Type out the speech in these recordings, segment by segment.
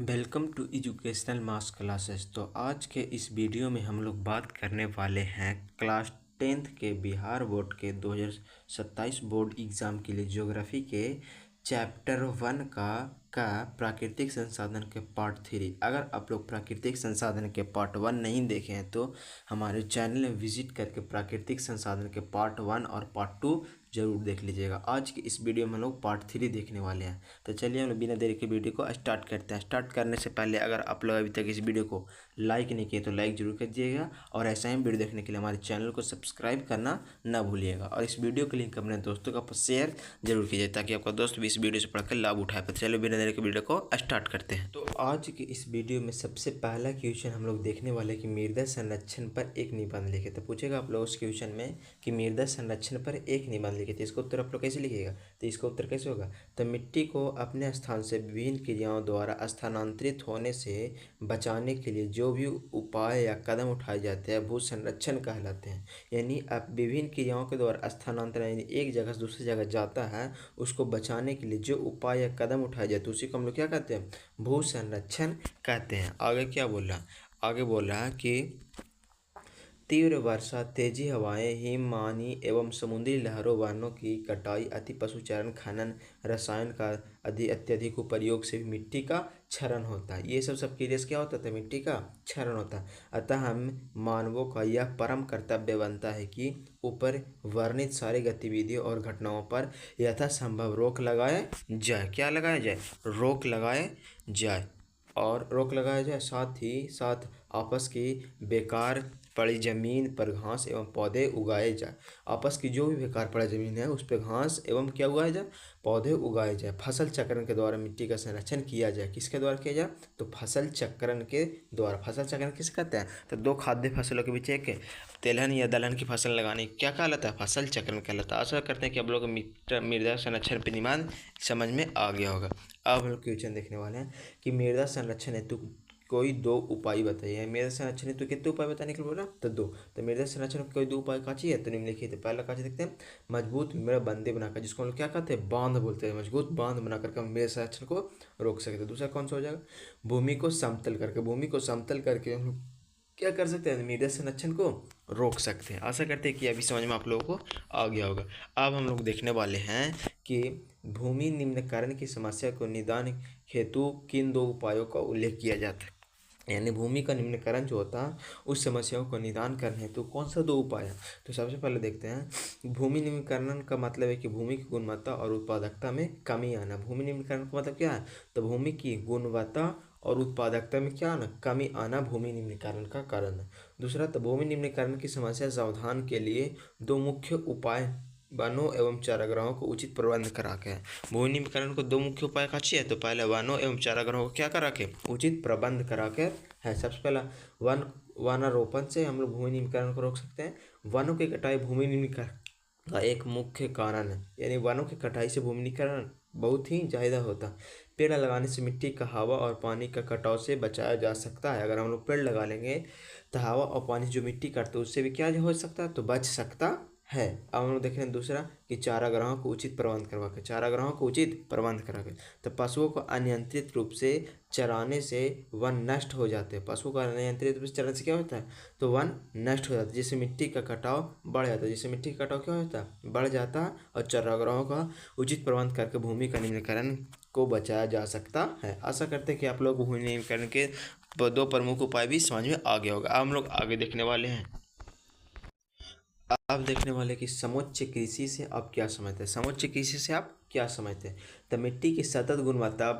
Welcome to educational mass classes. तो आज के इस वीडियो में हम लोग बात करने वाले हैं क्लास 10th के बिहार बोर्ड के 2027 बोर्ड एग्ज़ाम के लिए ज्योग्राफी के चैप्टर 1 का प्राकृतिक संसाधन के पार्ट 3। अगर आप लोग प्राकृतिक संसाधन के पार्ट 1 नहीं देखे हैं तो हमारे चैनल में विजिट करके प्राकृतिक संसाधन के पार्ट 1 और पार्ट 2 जरूर देख लीजिएगा। आज की इस वीडियो में हम लोग पार्ट 3 देखने वाले हैं। तो चलिए हम लोग बिना देरी के वीडियो को स्टार्ट करते हैं। स्टार्ट करने से पहले अगर आप लोग अभी तक इस वीडियो को लाइक नहीं किए तो लाइक जरूर कीजिएगा और ऐसा ही वीडियो देखने के लिए हमारे चैनल को सब्सक्राइब करना ना भूलिएगा और इस वीडियो के लिंक अपने दोस्तों का शेयर जरूर कीजिए ताकि आपका दोस्त भी इस वीडियो से पढ़कर लाभ उठाए। तो चलिए बिना देरी के वीडियो को स्टार्ट करते हैं। तो आज की इस वीडियो में सबसे पहला क्वेश्चन हम लोग देखने वाले कि मृदा संरक्षण पर एक निबंध लिखे। तो पूछेगा आप लोग उस क्वेश्चन में कि मृदा संरक्षण पर एक निबंध लिखे, तो इसका उत्तर आप लोग कैसे लिखिएगा? तो इसका उत्तर कैसे होगा? तो मिट्टी को अपने स्थान से विभिन्न क्रियाओं द्वारा स्थानांतरित होने से बचाने के लिए जो भी उपाय या कदम उठाए जाते हैं भू संरक्षण कहलाते हैं। यानी अब विभिन्न क्रियाओं के द्वारा स्थानांतरण यानी एक जगह से दूसरी जगह जाता है, उसको बचाने के लिए जो उपाय या कदम उठाए जाते हैं उसी को हम लोग क्या कहते हैं? भू संरक्षण कहते हैं। आगे क्या बोल रहा है? आगे बोल रहा है कि तीव्र वर्षा, तेजी हवाएं, हिमपानी एवं समुद्री लहरों, वनों की कटाई, अति पशुचारण, खनन, रसायन का अत्यधिक उपयोग से भी मिट्टी का क्षरण होता है। ये सब क्रिया से क्या होता है? मिट्टी का क्षरण होता है। अतः हम मानवों का यह परम कर्तव्य बनता है कि ऊपर वर्णित सारी गतिविधियों और घटनाओं पर यथासंभव रोक लगाए जाए। क्या लगाया जाए? रोक लगाए जाए। और रोक लगाया जाए साथ ही साथ आपस की बेकार पड़ी जमीन पर घास एवं पौधे उगाए जाए। आपस की जो भी बेकार पड़ा जमीन है उस पर घास एवं क्या उगाया जाए? पौधे उगाए जाए। फसल चक्रण के द्वारा मिट्टी का संरक्षण किया जाए। किसके द्वारा किया जाए? तो फसल चक्रण के द्वारा। फसल चक्रण किसे कहते हैं? तो दो खाद्य फसलों के बीच एक तेलहन या दलहन की फसल लगाने क्या कहलाता है? फसल चक्रण कहलाता है। आशा करते हैं कि आप लोग मृदा संरक्षण पर निबंध समझ में आ गया होगा। अब हम लोग क्वेश्चन देखने वाले हैं कि मृदा संरक्षण हेतु कोई दो उपाय बताइए। मृदा संरक्षण हेतु कितने उपाय बताने के लिए बोला? तो दो। तो मृदा संरक्षण के कोई दो उपाय का चाहिए तो निम्नलिखित है। पहला का देखते हैं, मजबूत मेड़बंदी बनाकर, जिसको हम लोग क्या कहते हैं? बांध बोलते हैं। मजबूत बांध बनाकर हम मृदा संरक्षण को रोक सकते हैं। दूसरा कौन सा हो जाएगा? भूमि को समतल करके। भूमि को समतल करके हम लोग क्या कर सकते हैं? मृदा संरक्षण को रोक सकते हैं। आशा करते हैं कि अभी समझ में आप लोगों को आ गया होगा। अब हम लोग देखने वाले हैं कि भूमि निम्नीकरण की समस्या को निदान हेतु किन दो उपायों का उल्लेख किया जाता है। यानी भूमि का निम्नीकरण जो होता है उस समस्याओं को निदान करने हेतु कौन सा दो उपाय है? तो सबसे पहले देखते हैं, भूमि निम्नीकरण का मतलब है कि भूमि की गुणवत्ता और उत्पादकता में कमी आना। भूमि निम्नीकरण का मतलब क्या है? तो भूमि की गुणवत्ता और उत्पादकता में क्या आना? कमी आना भूमि निम्नीकरण का कारण है। दूसरा, तो भूमि निम्नीकरण की समस्या समाधान के लिए दो मुख्य उपाय वनों एवं चारागाहों को उचित प्रबंध करा के। भूमि निम्नीकरण को दो मुख्य उपाय का चाहिए तो पहले वनों एवं चारागाहों को क्या करा के? उचित प्रबंध करा के है। सबसे पहला वनारोपण से हम लोग भूमि निम्नीकरण को रोक सकते हैं। वनों की कटाई भूमि निम्नीकरण का एक मुख्य कारण है। यानी वनों की कटाई से भूमि निम्नीकरण बहुत ही ज़्यादा होता है। पेड़ लगाने से मिट्टी का हवा और पानी का कटाव से बचाया जा सकता है। अगर हम लोग पेड़ लगा लेंगे तो हवा और पानी जो मिट्टी काटते हैं उससे भी क्या हो सकता है? तो बच सकता है। अब हम लोग देख रहे हैं दूसरा कि चारागाहों को उचित प्रबंध करवा के। चारागाहों को उचित प्रबंध करा के तो पशुओं को अनियंत्रित रूप से चराने से वन नष्ट हो जाते हैं। पशुओं को अनियंत्रित रूप से चराने से क्या होता है? तो वन नष्ट हो जाता है, जिससे मिट्टी का कटाव बढ़ जाता है। जिससे मिट्टी का कटाव क्या होता है? बढ़ जाता है। और चारागाहों का उचित प्रबंध करके भूमि का निम्नीकरण को बचाया जा सकता है। आशा करते हैं कि आप लोग भूमि निम्नीकरण के दो प्रमुख उपाय भी समझ में आ गया होगा। अब हम लोग आगे देखने वाले हैं। आप देखने वाले कि समुच्च कृषि से आप क्या समझते हैं? समुच्च कृषि से आप क्या समझते हैं? तो मिट्टी की सतत गुणवत्ता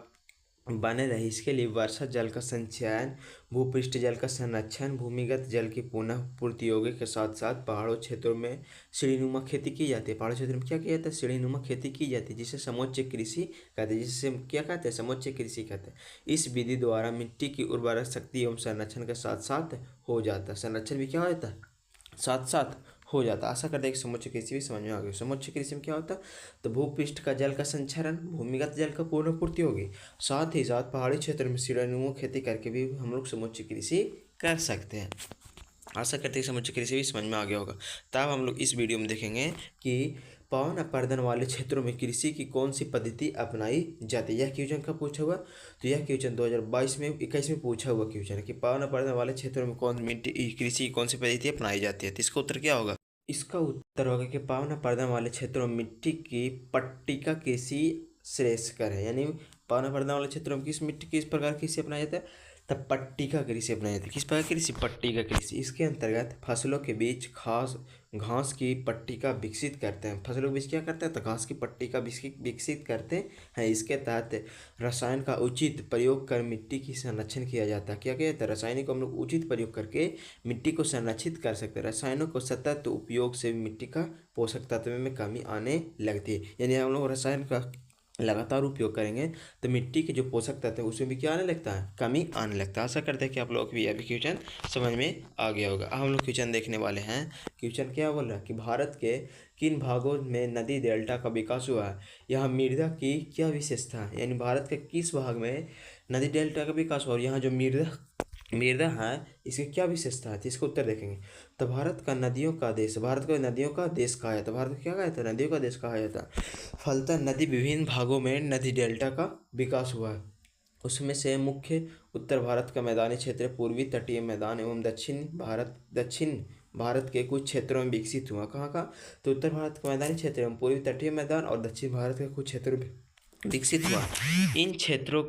बने रहे इसके लिए वर्षा जल का संचयन, भूपृष्ठ जल का संरक्षण, भूमिगत जल की पुनः पूर्तियों के साथ साथ पहाड़ों क्षेत्रों में सीढ़ीनुमा खेती की जाती है। पहाड़ों क्षेत्र में क्या किया जाता है? सीढ़ीनुमा खेती की जाती है, जिसे समुच्च कृषि कहते हैं। जिससे क्या कहते हैं? समुच्च कृषि कहते हैं। इस विधि द्वारा मिट्टी की उर्वरक शक्ति एवं संरक्षण के साथ साथ हो जाता है। संरक्षण भी क्या होता है? साथ साथ हो जाता है। आशा करते हैं कि समुच्च कृषि भी समझ में आ गई। समुच्च कृषि में क्या होता है? तो भूपृष्ठ का जल का संचरण, भूमिगत जल का पूर्ण पूर्ति होगी, साथ ही साथ पहाड़ी क्षेत्र में सीढ़ीनुमा खेती करके भी हम लोग समुच्च कृषि कर सकते हैं। आशा करते हैं समुच्च कृषि भी समझ में आ गया होगा। तब हम लोग इस वीडियो में देखेंगे कि पवन अपर्दन वाले क्षेत्रों में कृषि की कौन सी पद्धति अपनाई जाती है? यह क्वेश्चन का पूछा हुआ, तो यह क्वेश्चन 2022 में 21 में पूछा हुआ क्वेश्चन है कि पवन अपर्दन वाले क्षेत्रों में कौन मिट्टी कृषि की कौन सी पद्धति अपनाई जाती है। तो इसका उत्तर क्या होगा? इसका उत्तर होगा कि पवन अपर्दन वाले क्षेत्रों में मिट्टी की पट्टिका कृषि श्रेयस्कर है। यानी पवन अपर्दन वाले क्षेत्रों में किस प्रकार की कृषि अपनाया जाता है? तब पट्टिका कृषि अपनाई जाती है। किस प्रकार की कृषि? पट्टिका कृषि। इसके अंतर्गत फसलों के बीच घास की पट्टिका विकसित करते हैं। फसलों के बीच क्या करते हैं? तो घास की पट्टिका विकसित करते हैं। इसके तहत रसायन का उचित प्रयोग कर मिट्टी की संरक्षण किया जाता है। क्या किया जाता है? रसायनिक को हम लोग उचित प्रयोग करके मिट्टी को संरक्षित कर सकते हैं। रसायनों को सतत उपयोग से मिट्टी का पोषक तत्व में कमी आने लगती है। यानी हम लोग रसायन का लगातार उपयोग करेंगे तो मिट्टी के जो पोषक तत्व है उसमें भी क्या आने लगता है? कमी आने लगता है। आशा करते हैं कि आप लोगों को भी अभी क्वेश्चन समझ में आ गया होगा। अब हम लोग क्वेश्चन देखने वाले हैं। क्वेश्चन क्या बोल रहा है कि भारत के किन भागों में नदी डेल्टा का विकास हुआ है? यह मृदा की क्या विशेषता है? यानी भारत के किस भाग में नदी डेल्टा का विकास हुआ और यहाँ जो मृदा है इसकी क्या विशेषता है? तो इसका उत्तर देखेंगे। तो भारत को नदियों का देश कहा जाता है। भारत को क्या कहा जाता है? नदियों का देश कहा जाता है। फलतः नदी विभिन्न भागों में नदी डेल्टा का विकास हुआ है। उसमें से मुख्य उत्तर भारत का मैदानी क्षेत्र, पूर्वी तटीय मैदान एवं दक्षिण भारत के कुछ क्षेत्रों में विकसित हुआ। कहाँ का? तो उत्तर भारत का मैदानी क्षेत्र एवं पूर्वी तटीय मैदान और दक्षिण भारत के कुछ क्षेत्रों में विकसित हुआ। इन क्षेत्रों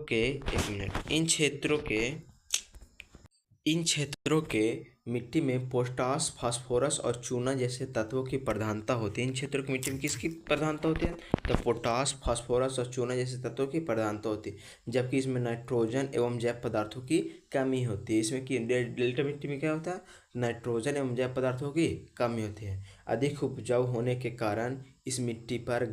के मिट्टी में पोटाश, फास्फोरस और चूना जैसे तत्वों की प्रधानता होती है। इन क्षेत्रों की मिट्टी में किसकी प्रधानता होती है? तो पोटाश, फास्फोरस और चूना जैसे तत्वों की प्रधानता होती है। जबकि इसमें नाइट्रोजन एवं जैव पदार्थों की कमी होती है। इसमें की डेल्टा मिट्टी में क्या होता है? नाइट्रोजन एवं जैव पदार्थों की कमी होती है। अधिक उपजाऊ होने के कारण इस मिट्टी पर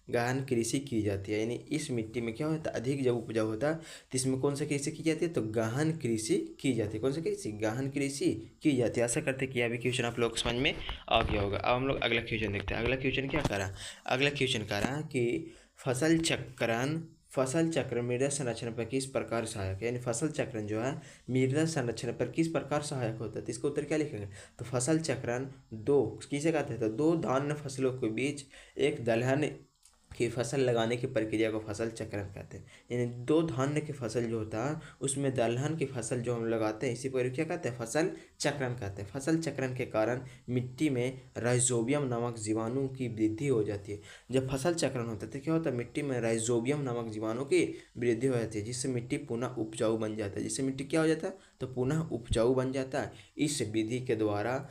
गहन कृषि की जाती है। यानी इस मिट्टी में क्या होता है? अधिक जब उपजाऊ होता है तो इसमें कौन सा कृषि की जाती है? तो गहन कृषि की जाती है। कौन सा कृषि? गहन कृषि की जाती है। आशा करते हैं कि यह भी क्वेश्चन आप लोग समझ में आ गया होगा। अब हम लोग अगला क्वेश्चन देखते हैं। अगला क्वेश्चन क्या कर रहा है? अगला क्वेश्चन कर रहा है कि फसल चक्र मृदा संरक्षण पर किस प्रकार सहायक है? यानी फसल चक्रण जो है मृदा संरक्षण पर किस प्रकार सहायक होता है? तो इसका उत्तर क्या लिखेंगे? तो फसल चक्रण दो किसे कहते हैं? तो दो धान्य फसलों के बीच एक दलहन की फसल लगाने की प्रक्रिया को फसल चक्रण कहते हैं। यानी दो धान्य की फसल जो होता है उसमें दलहन की फसल जो हम लगाते हैं इसी पर क्या कहते हैं? फसल चक्रण कहते हैं। फसल चक्रण के कारण मिट्टी में राइजोबियम नामक जीवाणु की वृद्धि हो जाती है। जब फसल चक्रण होता है तो क्या होता है? मिट्टी में राइजोबियम नामक जीवाणु की वृद्धि हो जाती है जिससे मिट्टी पुनः उपजाऊ बन जाता है। जिससे मिट्टी क्या हो जाता है? तो पुनः उपजाऊ बन जाता है। इस विधि के द्वारा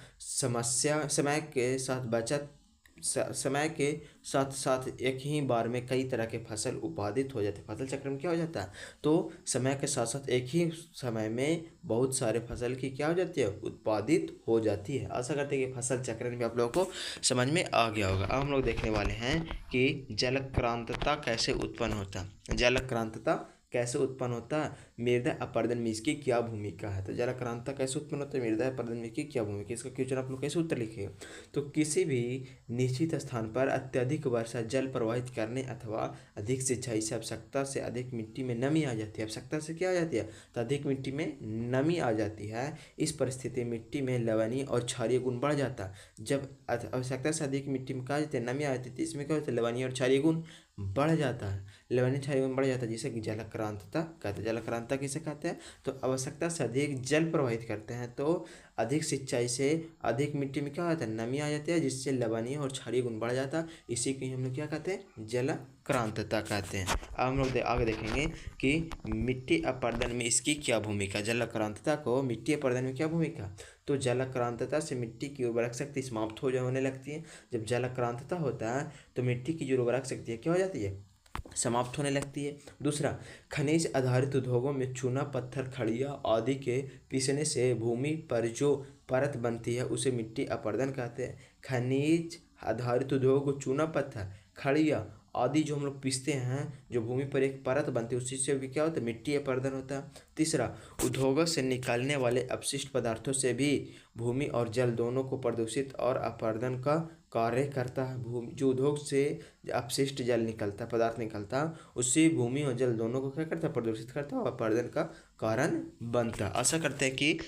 समय के साथ साथ एक ही बार में कई तरह के फसल उत्पादित हो जाते हैं। फसल चक्र में क्या हो जाता है? तो समय के साथ साथ एक ही समय में बहुत सारे फसल की क्या हो जाती है? उत्पादित हो जाती है। आशा करते हैं कि फसल चक्रण भी आप लोगों को समझ में आ गया होगा। अब हम लोग देखने वाले हैं कि जलक्रांतता कैसे उत्पन्न होता है। जलक्रांतता कैसे उत्पन्न होता है? मृदा अपरदन में इसकी क्या भूमिका है? तो जलक्रांतता कैसे उत्पन्न होता है? मृदा अपरदन में इसकी क्या भूमिका? इसका क्वेश्चन आप लोग कैसे उत्तर लिखेंगे? तो किसी भी निश्चित स्थान पर अत्यधिक वर्षा जल प्रवाहित करने अथवा अधिक सिंचाई से आवश्यकता से अधिक मिट्टी में नमी आ जाती है। आवश्यकता से क्या आ जाती है? तो अधिक मिट्टी में नमी आ जाती है। इस परिस्थिति में मिट्टी में लवणीय और क्षारीय गुण बढ़ जाता है। जब आवश्यकता से अधिक मिट्टी में क्या जाती है? नमी आ जाती है तो इसमें क्या होता है? लवणीय और क्षारीय गुण बढ़ जाता है। लवणीय क्षारीय गुण बढ़ जाता है जिसे कि जलक्रांतता कहते हैं। जलक्रांतता किसे कहते हैं? तो आवश्यकता से अधिक जल प्रवाहित करते हैं तो अधिक सिंचाई से अधिक मिट्टी में क्या होता है? नमी आ जाती है जिससे लवणीय और क्षारीय गुण बढ़ जाता है। इसी को हम लोग क्या कहते हैं? जलक्रांतता कहते हैं। अब हम लोग आगे देखेंगे कि मिट्टी अपरदन में इसकी क्या भूमिका? जलक्रांतता को मिट्टी अपरदन में क्या भूमिका? तो जलक्रांतता से मिट्टी की उर्वरक शक्ति समाप्त होने लगती है। जब जलक्रांतता होता है तो मिट्टी की जो उर्वरक शक्ति है क्या हो जाती है? समाप्त होने लगती है। दूसरा, खनिज आधारित उद्योगों में चूना पत्थर खड़िया आदि के पीसने से भूमि पर जो परत बनती है उसे मिट्टी अपरदन कहते हैं। खनिज आधारित उद्योग चूना पत्थर खड़िया आदि जो हम लोग पीसते हैं जो भूमि पर एक परत बनती है उसी से भी क्या होता है? मिट्टी अपरदन होता है। तीसरा, उद्योगों से निकालने वाले अपशिष्ट पदार्थों से भी भूमि और जल दोनों को प्रदूषित और अपरदन का कार्य करता है। भूमि जो उद्योग से अपशिष्ट जल निकलता है, पदार्थ निकलता है, उससे भूमि और जल दोनों को क्या करता है? प्रदूषित करता है और अपरदन का कारण बनता है। आशा करते हैं कि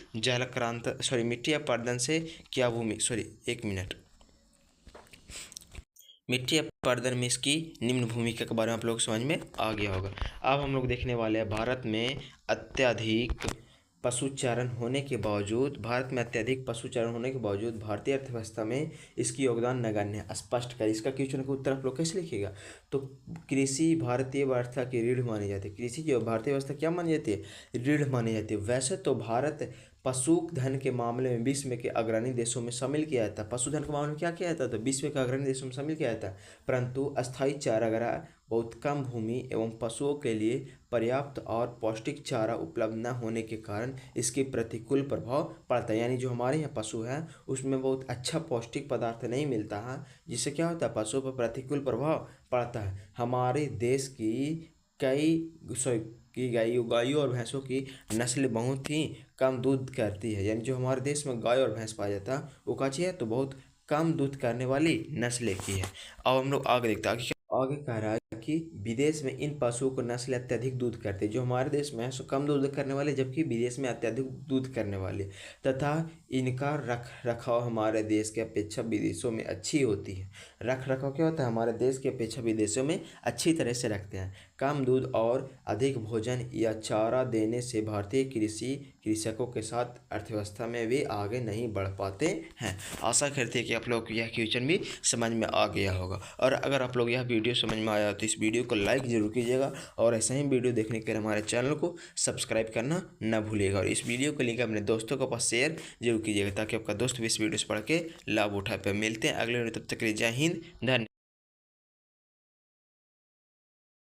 मिट्टी अपरदन से क्या भूमि एक मिनट मिट्टी उत्पादन में इसकी निम्न भूमिका के बारे में आप लोग समझ में आ गया होगा। अब हम लोग देखने वाले हैं भारत में अत्यधिक पशुचारण होने के बावजूद भारतीय अर्थव्यवस्था में इसकी योगदान नगण्य है। स्पष्ट कर इसका क्वेश्चन का उत्तर आप लोग कैसे लिखिएगा। तो कृषि भारतीय व्यवस्था की रीढ़ मानी जाती है। कृषि जो भारतीय व्यवस्था क्या मानी जाती है, रीढ़ मानी जाती है। वैसे तो भारत पशुधन के मामले में विश्व के अग्रणी देशों में शामिल किया जाता है। पशुधन के मामले में क्या किया जाता है, तो विश्व के अग्रणी देशों में शामिल किया जाता है। परंतु अस्थायी चारागाह, बहुत कम भूमि एवं पशुओं के लिए पर्याप्त और पौष्टिक चारा उपलब्ध न होने के कारण इसके प्रतिकूल प्रभाव पड़ता है। यानी जो हमारे यहाँ पशु है उसमें बहुत अच्छा पौष्टिक पदार्थ नहीं मिलता है, जिससे क्या होता है, पशुओं पर प्रतिकूल प्रभाव पड़ता है। हमारे देश की गायों और भैंसों की नस्ल बहुत ही कम दूध करती है। यानी जो हमारे देश में गाय और भैंस पाया जाता है वो काची है, तो बहुत कम दूध करने वाली नस्ल की है। अब हम लोग आगे देखते हैं आगे कह रहा है कि विदेश में इन पशुओं को नस्ल अत्यधिक दूध करते हैं। जो हमारे देश में है सो कम दूध करने वाले, जबकि विदेश में अत्यधिक दूध करने वाले, तथा इनका रख रखाव हमारे देश के अपेक्षा विदेशों में अच्छी होती है। रख रखाव क्या होता है, हमारे देश के अपेक्षा विदेशों में अच्छी तरह से रखते हैं। कम दूध और अधिक भोजन या चारा देने से भारतीय कृषकों के साथ अर्थव्यवस्था में भी आगे नहीं बढ़ पाते हैं। आशा करते हैं कि आप लोग को यह क्वेश्चन भी समझ में आ गया होगा। और अगर आप लोग यह वीडियो समझ में आया तो इस वीडियो को लाइक ज़रूर कीजिएगा और ऐसे ही वीडियो देखने के लिए हमारे चैनल को सब्सक्राइब करना न भूलिएगा। और इस वीडियो को लिंक अपने दोस्तों के पास शेयर जरूर कीजिएगा, ताकि आपका दोस्त भी इस वीडियो से पढ़ के लाभ उठा पाए। मिलते हैं अगले वीडियो, तब तक के लिए जय हिंद, धन्यवाद।